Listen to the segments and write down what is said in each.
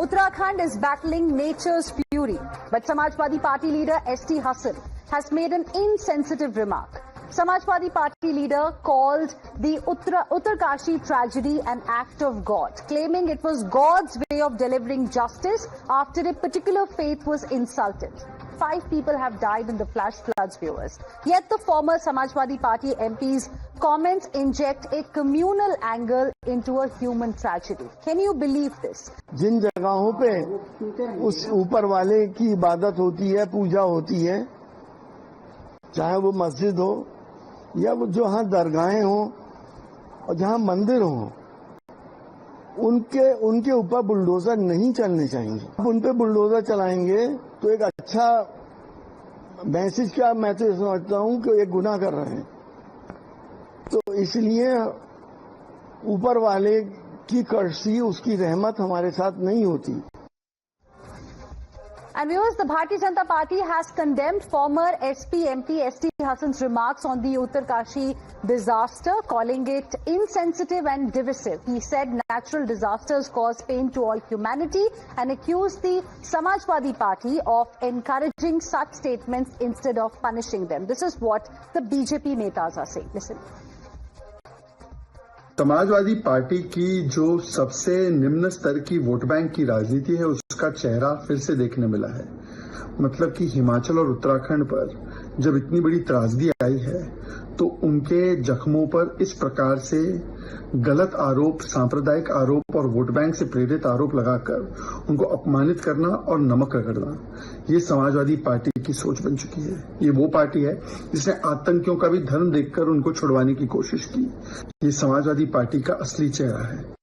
Uttarakhand is battling nature's fury, but Samajwadi Party leader S.T. Hassan has made an insensitive remark. Samajwadi Party leader called the Uttarkashi tragedy an act of God, claiming it was God's way of delivering justice after a particular faith was insulted. 5 people have died in the flash floods, viewers. Yet the former Samajwadi Party MP's comments inject a communal angle into a human tragedy. Can you believe this? जिन जगहों पे उस ऊपर वाले की इबादत होती है, पूजा होती है, चाहे वो मस्जिद हो या वो जहाँ दरगाहें हो और जहाँ मंदिर हो, उनके ऊपर बुलडोजर नहीं चलने चाहिए। अब उन पे बुलडोजर चलाएंगे तो एक अच्छा मैसेज क्या मैं तो समझता हूँ कि एक गुनाह कर रहे हैं। तो इसलिए ऊपर वाले की कर्सी, उसकी रहमत हमारे साथ नहीं होती। And viewers, the Bharatiya Janata Party has condemned former SP MP S.T. Hassan's remarks on the Uttarkashi disaster, calling it insensitive and divisive. He said natural disasters cause pain to all humanity and accused the Samajwadi Party of encouraging such statements instead of punishing them. This is what the BJP netas are saying. Listen. Samajwadi party की जो सबसे निम्न स्तर की vote bank की राजनीति है, उसका चेहरा फिर से देखने मिला है। मतलब कि हिमाचल और उत्तराखंड पर जब इतनी बड़ी त्रासदी आई है तो उनके जख्मों पर इस प्रकार से गलत आरोप, सांप्रदायिक आरोप और वोट बैंक से प्रेरित आरोप लगाकर उनको अपमानित करना और नमक रगड़ना, ये समाजवादी पार्टी की सोच बन चुकी है। ये वो पार्टी है जिसने आतंकियों का भी धर्म देखकर उनको छुड़वाने की कोशिश की। ये समाजवादी पार्टी का असली चेहरा है।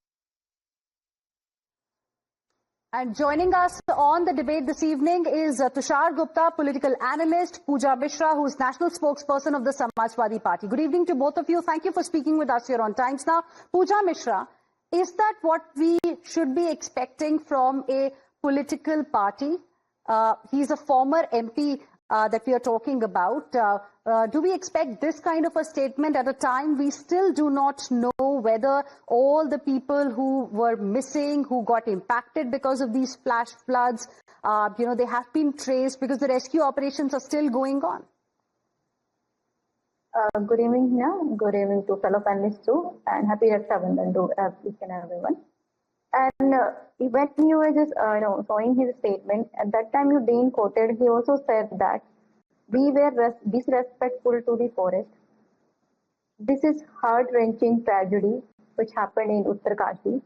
And joining us on the debate this evening is Tushar Gupta, political analyst, Pooja Mishra, who is national spokesperson of the Samajwadi Party. Good evening to both of you. Thank you for speaking with us here on Times Now. Pooja Mishra, is that what we should be expecting from a political party? He's a former MP that we are talking about. Do we expect this kind of a statement at a time we still do not know whether all the people who were missing, who got impacted because of these flash floods, they have been traced because the rescue operations are still going on? Good evening, Hina. Good evening to fellow panelists too, and happy Rakshabandhan to each and everyone. And when you were just showing his statement, at that time you being quoted, he also said that we were disrespectful to the forest. This is heart-wrenching tragedy which happened in Uttarkashi.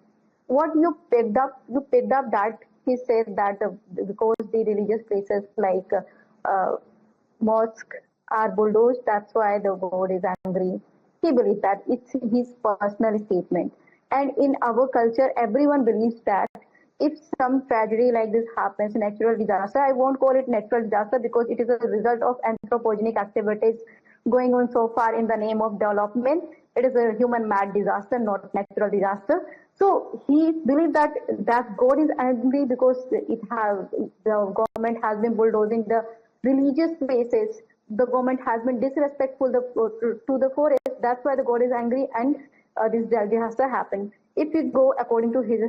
What you picked up that he said that because the religious places like mosque are bulldozed, that's why the God is angry. He believes that it's his personal statement. And in our culture, everyone believes that if some tragedy like this happens, natural disaster, I won't call it natural disaster because it is a result of anthropogenic activities going on so far in the name of development. It is a human-made disaster, not natural disaster. So he believes that God is angry because the government has been bulldozing the religious places. The government has been disrespectful to the forest. That's why the God is angry and this disaster happened. If you go according to his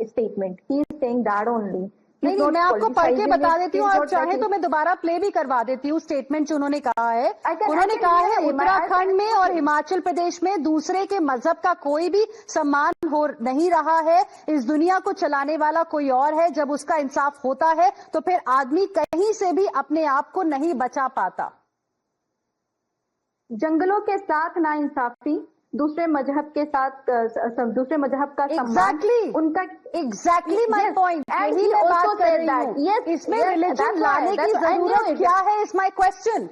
statement, he is saying that only. नहीं, मैं आपको पढ़ के बता देती हूँ और चाहे तो मैं दोबारा प्ले भी करवा देती हूँ स्टेटमेंट जो उन्होंने कहा है। उन्होंने कहा है उत्तराखंड में और हिमाचल प्रदेश में दूसरे के मजहब का कोई भी सम्मान हो नहीं रहा है। इस दुनिया को चलाने वाला कोई और है। जब उसका इंसाफ होता है तो फिर आदमी कहीं से भी अपने आप को नहीं बचा पाता। जंगलों के साथ नाइंसाफी, दूसरे मजहब के साथ दूसरे मजहब का सम्मान, उनका एग्जैक्टली माय पॉइंट। यही मैं बात कर रही हूँ। इसमें रिलीजन लाने की जरूरत क्या है? Is my question.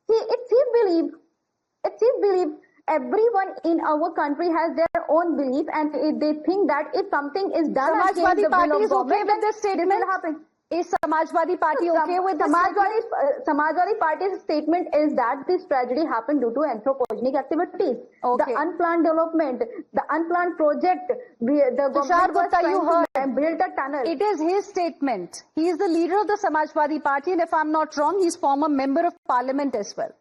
It's his belief. Everyone in our country has their own belief, and they think that if something is done against the will of government, with this statement, this will happen. Is Samajwadi Party okay with this? Samajwadi Party's statement is that this tragedy happened due to anthropogenic activities. Okay. The unplanned development, the unplanned project, the government was trying to build a tunnel. It is his statement. He is the leader of the Samajwadi Party, and if I'm not wrong, he's former member of parliament as well.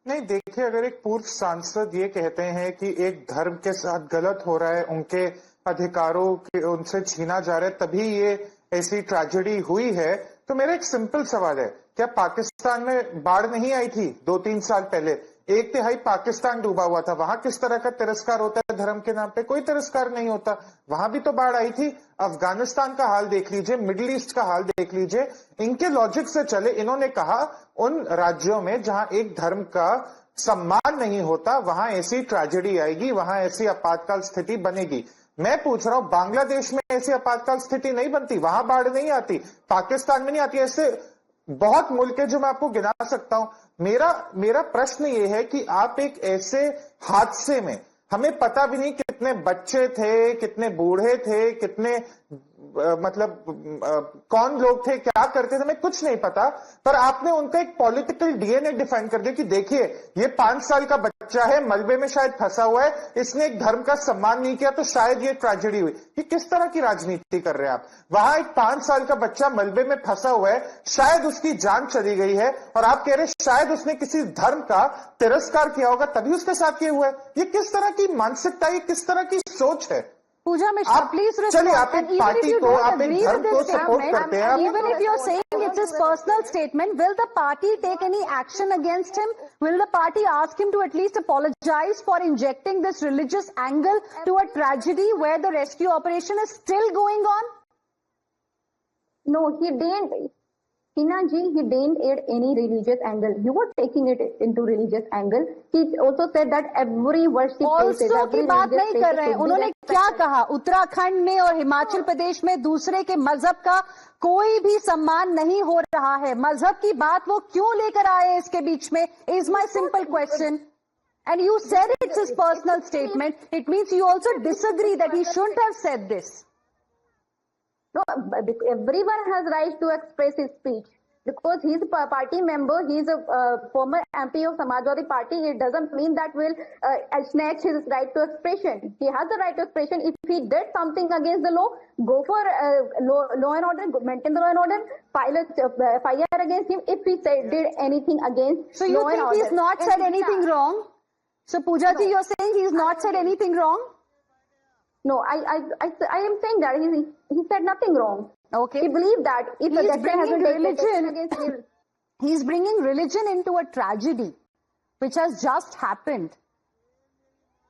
नहीं, देखिए, अगर एक पूर्व सांसद ये कहते हैं कि एक धर्म के साथ गलत हो रहा है, उनके अधिकारों के उनसे छीना जा रहा है, तभी ये ऐसी ट्रेजेडी हुई है, तो मेरा एक सिंपल सवाल है, क्या पाकिस्तान में बाढ़ नहीं आई थी 2-3 साल पहले? 1/3 पाकिस्तान डूबा हुआ था, वहां किस तरह का तिरस्कार होता है धर्म के नाम पे? कोई तिरस्कार नहीं होता, वहां भी तो बाढ़ आई थी। अफगानिस्तान का हाल देख लीजिए, मिडिल ईस्ट का हाल देख लीजिए, इनके लॉजिक से चले। इन्होंने कहा उन राज्यों में जहां एक धर्म का सम्मान नहीं होता, वहां ऐसी ट्रेजेडी आएगी, वहां ऐसी आपातकाल स्थिति बनेगी। मैं पूछ रहा हूं, बांग्लादेश में ऐसी आपातकाल स्थिति नहीं बनती, वहां बाढ़ नहीं आती, पाकिस्तान में नहीं आती, ऐसे बहुत मुल्क है जो मैं आपको गिना सकता हूं। मेरा प्रश्न ये है कि आप एक ऐसे हादसे में, हमें पता भी नहीं कितने बच्चे थे, कितने बूढ़े थे, कितने कौन लोग थे, क्या करते थे, हमें कुछ नहीं पता, पर आपने उनका एक पॉलिटिकल डीएनए डिफाइन कर दिया कि देखिए ये 5 साल का बच्चा है, मलबे में शायद फंसा हुआ है, इसने एक धर्म का सम्मान नहीं किया तो शायद ये ट्रेजेडी हुई। ये किस तरह की राजनीति कर रहे हैं आप? वहां एक 5 साल का बच्चा मलबे में फंसा हुआ है, शायद उसकी जान चली गई है, और आप कह रहे हैं शायद उसने किसी धर्म का तिरस्कार किया होगा तभी उसके साथ ये हुआ है। ये किस तरह की मानसिकता, ये किस तरह की सोच है? Pooja Mishra, please respond. चलिए, आप एक पार्टी को, आप एक धर्म को सपोर्ट करते हैं, even if you're saying it's his personal statement, will the party take any action against him? Will the party ask him to at least apologize for injecting this religious angle to a tragedy where the rescue operation is still going on? No, he didn't. Hina ji, he didn't add any religious angle. You were taking it into religious angle. He also said that every worship places, Also every की बात religious नहीं कर place रहे हैं, should be उन्होंने क्या respected. कहा? उत्तराखंड में और हिमाचल प्रदेश में दूसरे के मजहब का कोई भी सम्मान नहीं हो रहा है। मजहब की बात वो क्यों लेकर आए इसके बीच में, is my simple question. And you said it's his personal statement. It means you also disagree that he shouldn't have said this. No, everyone has right to express his speech. Because he's a party member, he's a former MP of Samajwadi Party, it doesn't mean that will snatch his right to expression. He has the right to expression. If he did something against the law, go for law and order, maintain the law and order, file a FIR against him if he did anything against So you law and think order. he's not said anything wrong? So Pooja ji, you're saying he's not said anything wrong? No, I am saying that he said nothing wrong. Okay. He believed that if He a is judgment has bringing been taken religion. against him, He's bringing religion into a tragedy which has just happened.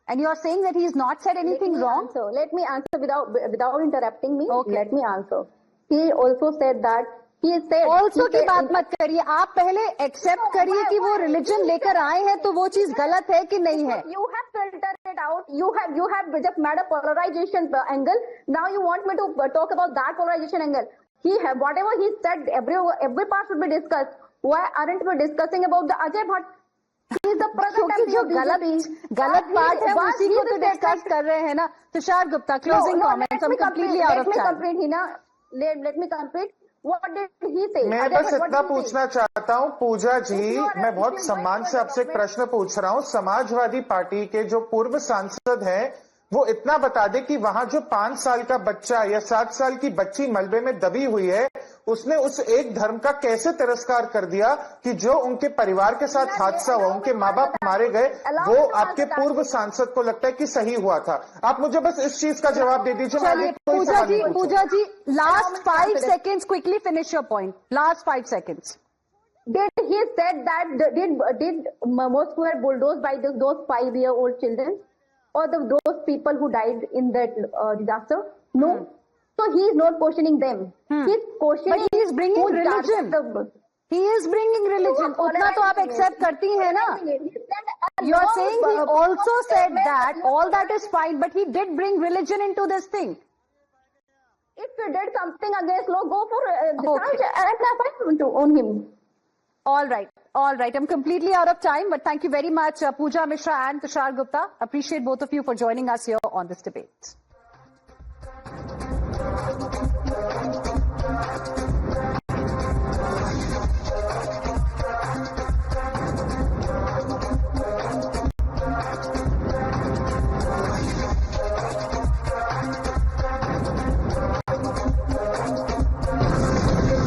And you're saying that he's not said anything wrong? Let me answer without interrupting me. Okay. Let me answer. He also said that Also की बात मत करिए, आप पहले accept करिए कि वो religion लेकर आए हैं तो वो चीज गलत है कि नहीं है. You have filtered it out. You have just made a polarization angle. Now you want me to talk about that polarization angle. Whatever he said, every part should be discussed. Why aren't we discussing about the Ajay Bhatt? He is the present क्योंकि MP जो of BJP. गलत part है उसी को तो discuss कर रहे हैं ना. Tushar Gupta, closing comments. I'm completely out of time. Let me complete, Hina. Let me complete. What did he say? मैं Ajay बस Bhatt, what इतना did he say? पूछना चाहता हूं, पूजा जी, मैं बहुत if you सम्मान want से आपसे एक development- प्रश्न पूछ रहा हूं. समाजवादी पार्टी के जो पूर्व सांसद हैं, वो इतना बता दे कि वहां जो 5 साल का बच्चा या 7 साल की बच्ची मलबे में दबी हुई है, उसने उस एक धर्म का कैसे तिरस्कार कर दिया कि जो उनके परिवार के साथ हादसा हुआ, उनके माँ बाप मारे गए, वो आपके पूर्व सांसद को लगता है कि सही हुआ था. आप मुझे बस इस चीज का जवाब दे दीजिए. मैं चलिए आगे कोई सवाल नहीं पूछूंगा. पूजा जी, last 5 seconds, quickly finish your point. Last 5 seconds. Did he said that did mosques were bulldozed by those 5-year-old children or those people who died in that disaster? No. So he is not questioning them. He is questioning. But he is bringing who religion. started the- He is bringing religion. उतना तो आप accept करती हैं ना. You are saying he also said that all that is fine, but he did bring religion into this thing. If he did something against law, go for Okay. and on him. All right. I'm completely out of time, but thank you very much, Pooja Mishra and Tushar Gupta. Appreciate both of you for joining us here on this debate.